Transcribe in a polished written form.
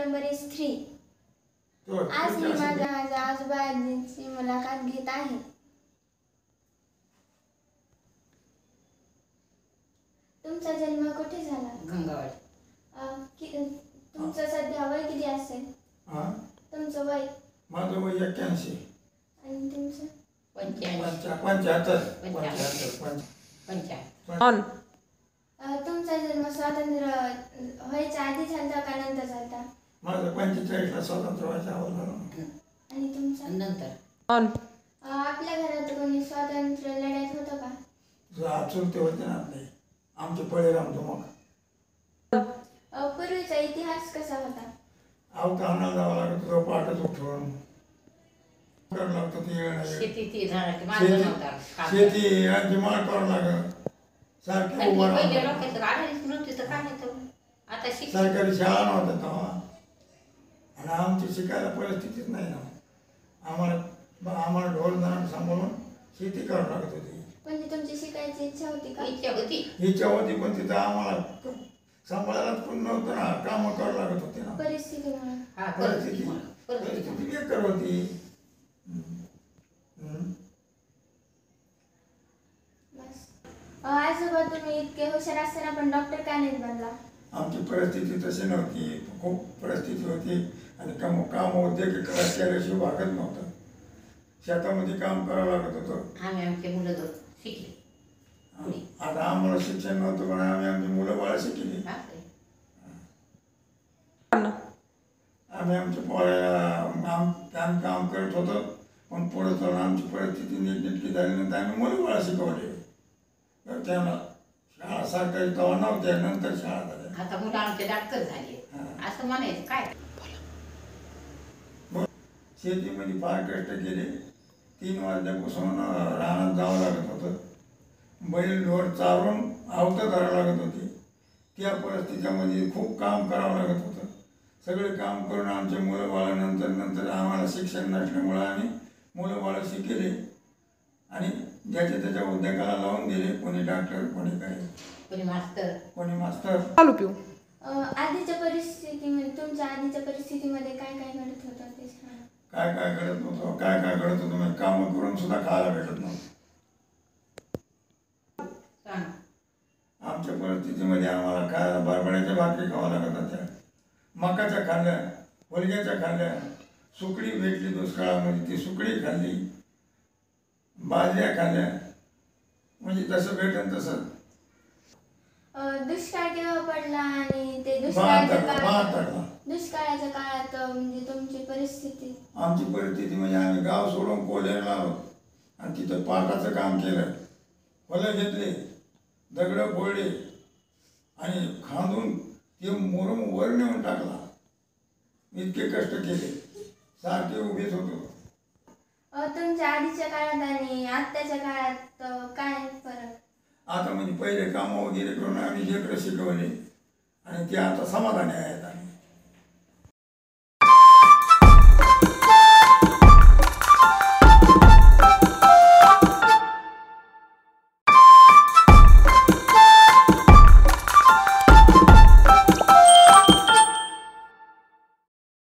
number is 3. आज मी माझ्या आजोबांची मुलाखत घेत आहे. तुमचा जन्म कुठे झाला? गंगावाडी. तुमचं सध्या वय किती असेल? तुमचं वय? माझं वय 81. आणि तुमचं? 75. तुमचा जन्म स्वातंत्र्य व्हायच्या आधी झाला का नंतर झाला? माझं 45ला स्वातंत्र्य व्हायच्या अगोदर. आणि तुमचं? नंतर. आपल्या घरात कोणी स्वातंत्र्य लढ्यात होतं का? चुलते होते ना आपले, आमचे पळेराम मग. पूर्वीचा इतिहास कसा होता? अवतारणा जावं लागत होतं, पाठच उठवून करावं लागतं. शेती यांची माळ करावं लागत. सारखी उभं सरकारी शाळा नव्हत्या तेव्हा, आणि आमची शिकायला परिस्थितीच नाही ना. आम्हाला ढोल जणांना सांभाळून शेती करावं लागत होती. म्हणजे तुमची शिकायची इच्छा होती का? इच्छा होती, पण तिथं आम्हाला सांभाळायलाच पण नव्हतं ना. कामं करावं लागत होते ना. परिस्थिती बेकार होती. आजोबा तुम्ही इतके हुशार असताना पण डॉक्टर का नाही बनला? आमची परिस्थिती तशी नव्हती, खूप परिस्थिती होती, आणि काम होते की केल्याशिवाय भागत नव्हतं. शेतामध्ये काम करावं लागत होतं. आमचे मुलं शिकले. आता आम्हाला शिक्षण नव्हतं, पण आमची मुलं बाळा शिकली. आमच्या पोराला काम करत होतो, पण पुढे चालून आमची परिस्थिती नीटनेटकी झाल्यानंतर आम्ही मुलं बाळा शिकवले. तर त्यांना शाळा सरकारी तेव्हा नव्हत्या, नंतर शाळा झाल्या. आता मुलं आमचे डॉक्टर झाले असं म्हणायचं काय? शेतीमध्ये फार कष्ट केले. 3 वाजल्यापासून रानात जावं लागत होतं. बैल ढोर चारून अवतं करावं लागत होती. त्या परिस्थितीमध्ये खूप काम करावं लागत होतं. सगळे काम करून आमचे मुलं बाळं नंतर आम्हाला शिक्षण नसल्यामुळं आम्ही मुलं बाळं शिकले, आणि ज्याच्या त्याच्या उद्योगाला लावून दिले. कोणी डॉक्टर, कोणी काय, कोणी मास्तर. आधीच्या परिस्थितीमध्ये, तुमच्या आधीच्या परिस्थितीमध्ये काय काय घडत होतं ते सांगा. काय घडत होतं म्हणजे कामं करून सुद्धा खायला भेटत नव्हतं. आमच्या परिस्थितीमध्ये आम्हाला खायला बरबड्याच्या भाकरी खावा लागत होत्या, मकाच्या खाल्ल्या, होलग्याच्या खाल्ल्या. सुकडी भेटली दुष्काळामध्ये, ती सुकडी खाल्ली. बाजऱ्या खाल्ल्या, म्हणजे जसं भेटेल तसं. दुष्काळ केव्हा पडला आणि ते दुष्काळाच्या काळात म्हणजे तुमची परिस्थिती? आमची परिस्थिती म्हणजे आम्ही गाव सोडून कोल्हेरला आलो, आणि तिथं पाटाचं काम केलं. फलं घेतले, दगडं फोडले, आणि खांदून ते मुरुम वर नेऊन टाकला. इतके कष्ट केले, सारखे उभेच होतो. तुमच्या आधीच्या काळात आणि आत्ताच्या काळात काय फरक? आता म्हणजे पहिले कामं वगैरे करून आम्ही लेकरं शिकवले, आणि ते आता समाधानी आहेत.